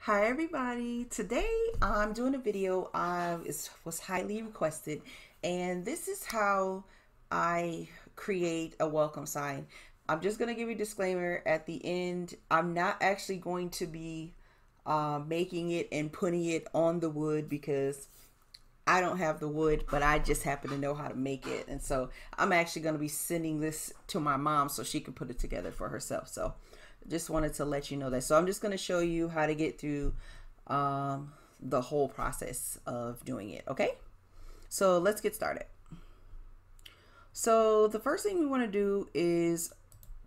Hi everybody, today I'm doing a video it was highly requested, and this is how I create a welcome sign. I'm just going to give you a disclaimer at the end. I'm not actually going to be making it and putting it on the wood because I don't have the wood, but I just happen to know how to make it. And so I'm actually going to be sending this to my mom so she can put it together for herself. So just wanted to let you know that. So I'm just going to show you how to get through the whole process of doing it. Okay, so let's get started. So the first thing we want to do is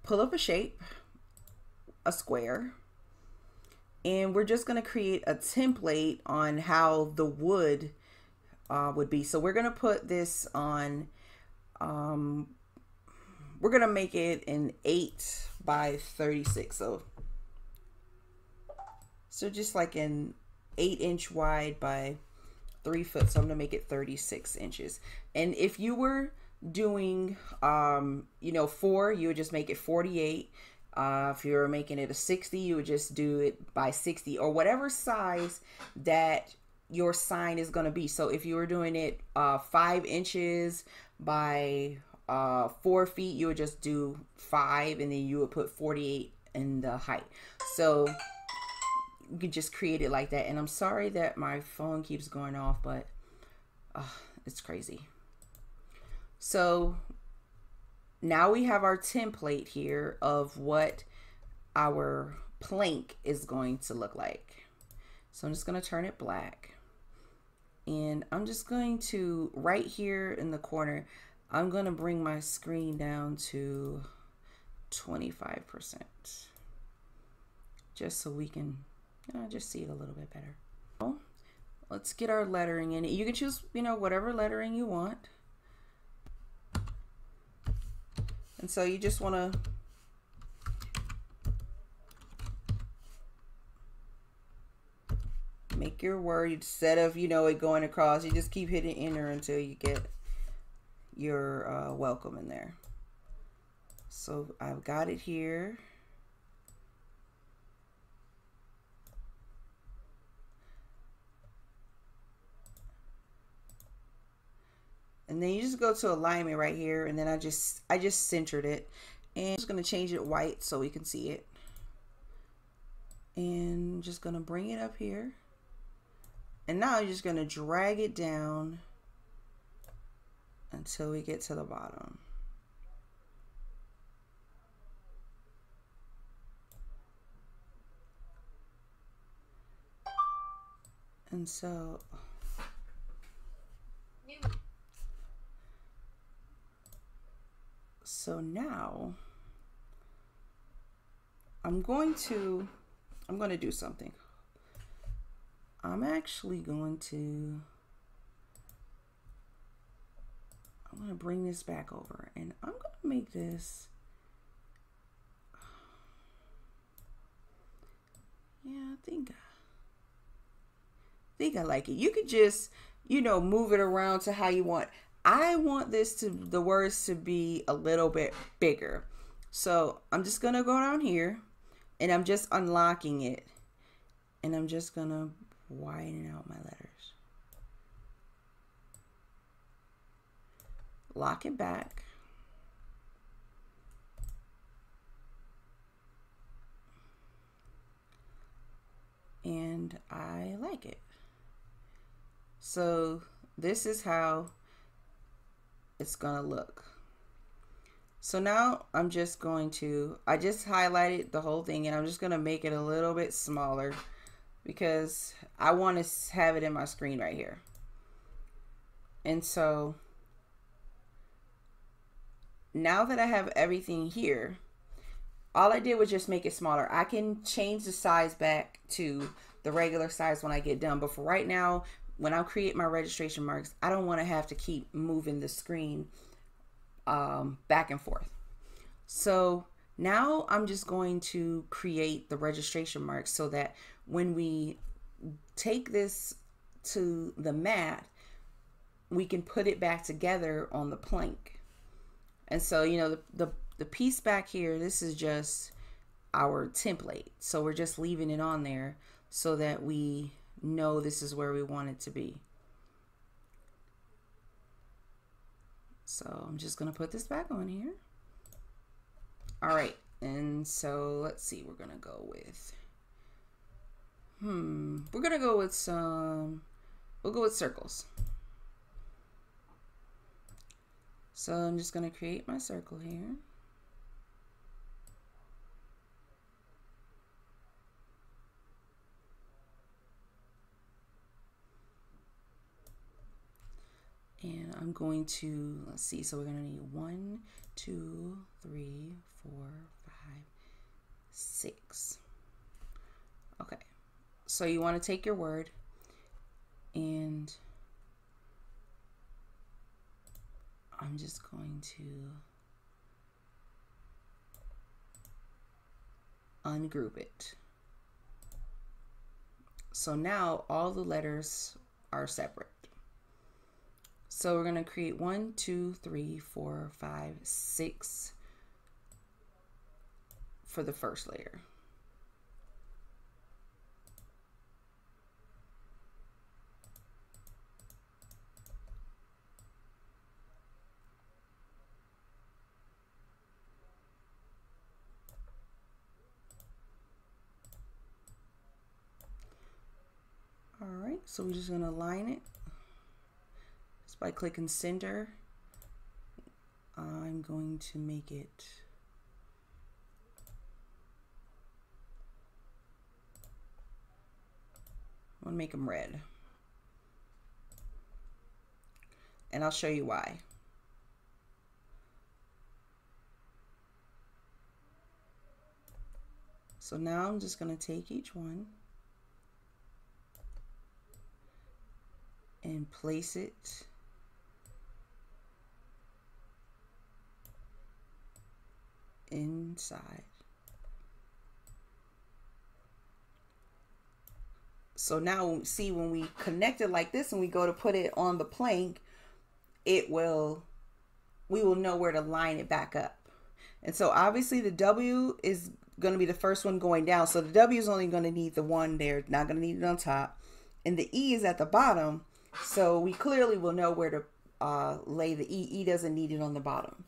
pull up a shape, a square, and we're just going to create a template on how the wood would be. So we're going to put this on, we're going to make it an 8 by 36. So just like an 8-inch wide by 3 foot. So I'm going to make it 36 inches. And if you were doing, 4, you would just make it 48. If you were making it a 60, you would just do it by 60 or whatever size that your sign is going to be. So if you were doing it 5 inches by 4 feet, you would just do 5, and then you would put 48 in the height. So you could just create it like that. And I'm sorry that my phone keeps going off, but it's crazy. So now we have our template here of what our plank is going to look like. So I'm just going to turn it black. And I'm just going to, right here in the corner, I'm going to bring my screen down to 25%. Just so we can just see it a little bit better. Let's get our lettering in. You can choose, whatever lettering you want. And so you just want to make your word. Instead of, it going across, you just keep hitting enter until you get your welcome in there. So I've got it here. And then you just go to alignment right here, and then I just centered it, and I'm just going to change it white so we can see it. And I'm just going to bring it up here. And now I'm just going to drag it down until we get to the bottom. And so now I'm going to do something. I'm going to bring this back over, and I'm going to make this, I think I like it. You could just, move it around to how you want. I want the words to be a little bit bigger. So I'm just going to go down here, and I'm just unlocking it, and I'm just going to widen out my letters. Lock it back. And I like it. So this is how it's gonna look. So now I'm just going to, I just highlighted the whole thing, and I'm just gonna make it a little bit smaller because I want to have it in my screen right here. And so now that I have everything here, all I did was just make it smaller. I can change the size back to the regular size when I get done, but for right now, when I create my registration marks, I don't want to have to keep moving the screen back and forth. So now I'm just going to create the registration marks so that when we take this to the mat, we can put it back together on the plank. And so, the piece back here, this is just our template. So we're just leaving it on there so that we know this is where we want it to be. So I'm just going to put this back on here. All right. And so let's see, we're going to go with, we're going to go with we'll go with circles. So I'm just going to create my circle here. And I'm going to, let's see, so we're going to need 1, 2, 3, 4, 5, 6. Okay. So you want to take your word and I'm just going to ungroup it. So now all the letters are separate. So we're going to create 1, 2, 3, 4, 5, 6 for the first layer. All right, so we're just going to line it just by clicking center. I'm going to make it I want to make them red. And I'll show you why. So now I'm just going to take each one and place it inside. So now see, when we connect it like this and we go to put it on the plank, we will know where to line it back up. And so obviously the W is going to be the first one going down. So the W is only going to need the one there, not going to need it on top. And the E is at the bottom. So we clearly will know where to lay the E. E doesn't need it on the bottom.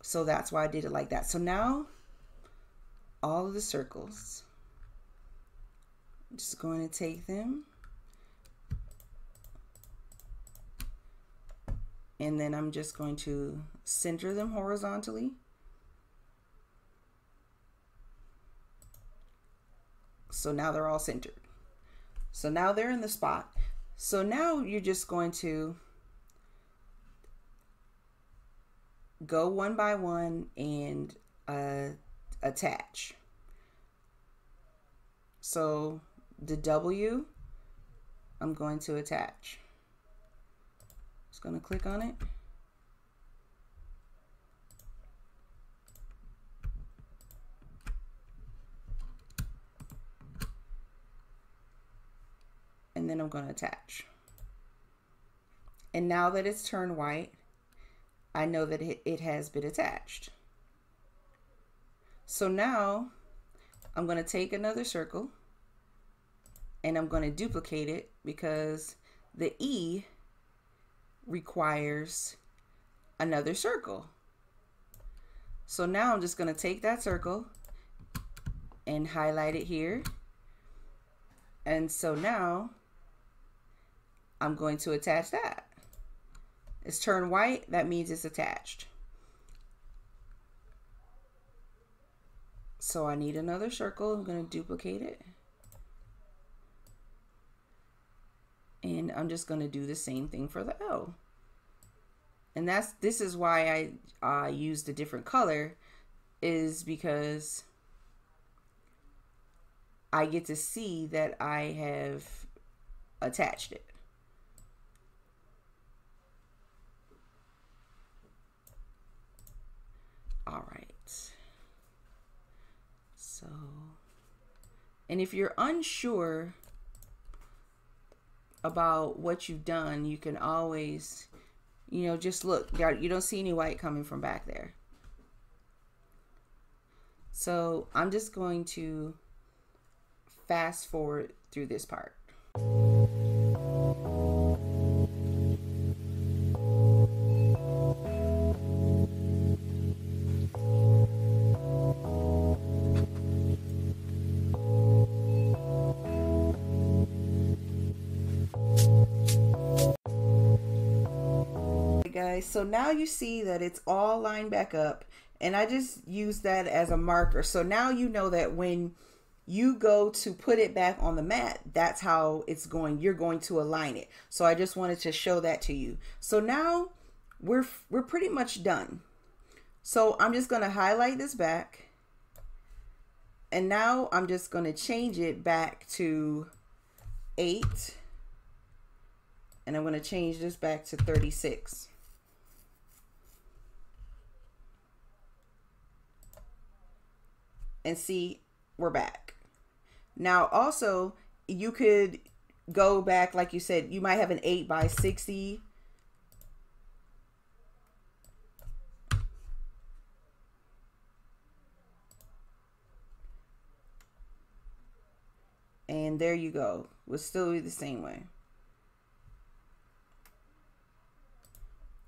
So that's why I did it like that. So now all of the circles, I'm just going to take them and then I'm just going to center them horizontally. So now they're all centered. So now they're in the spot. So now you're just going to go one by one and attach. So the W, I'm going to attach. Just going to click on it. And then I'm going to attach. And now that it's turned white, I know that it has been attached. So now I'm going to take another circle and I'm going to duplicate it because the E requires another circle. So now I'm just going to take that circle and highlight it here. And so now I'm going to attach that. It's turned white, that means it's attached. So I need another circle. I'm going to duplicate it. And I'm just going to do the same thing for the L. And this is why I used a different color, is because I get to see that I have attached it. All right. So, and if you're unsure about what you've done, you can always, just look. You don't see any white coming from back there. So I'm just going to fast forward through this part. Guys, so now you see that it's all lined back up, and I just use that as a marker. So now you know that when you go to put it back on the mat, that's how it's going. You're going to align it. So I just wanted to show that to you. So now we're pretty much done. So I'm just going to highlight this back, and now I'm just going to change it back to 8, and I'm going to change this back to 36. And see, we're back. Now also, you could go back, like you said, you might have an 8 by 60. And there you go. We'll still be the same way.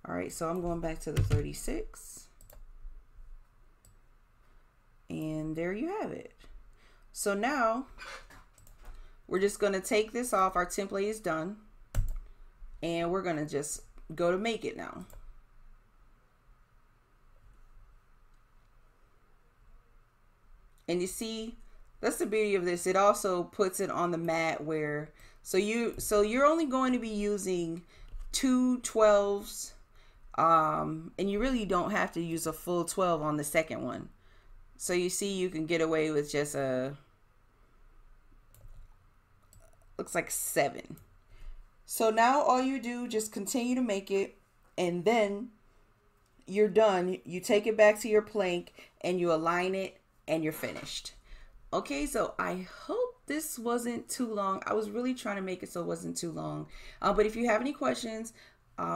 All right, so I'm going back to the 36. And there you have it. So now we're just going to take this off. Our template is done. And we're going to just go to make it now. And you see, that's the beauty of this. It also puts it on the mat where, so you're only going to be using 2 12s. And you really don't have to use a full 12 on the second one. So you see, you can get away with just looks like 7. So now all you do, just continue to make it, and then you're done. You take it back to your plank and you align it, and you're finished. Okay, so I hope this wasn't too long. I was really trying to make it so it wasn't too long. But if you have any questions,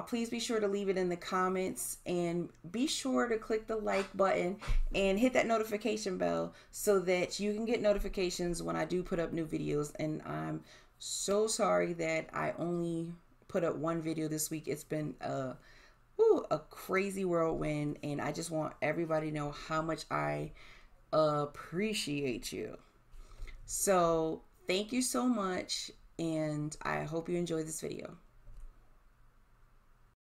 please be sure to leave it in the comments, and be sure to click the like button and hit that notification bell so that you can get notifications when I do put up new videos. And I'm so sorry that I only put up one video this week. It's been a crazy whirlwind, and I just want everybody to know how much I appreciate you. So thank you so much, and I hope you enjoyed this video.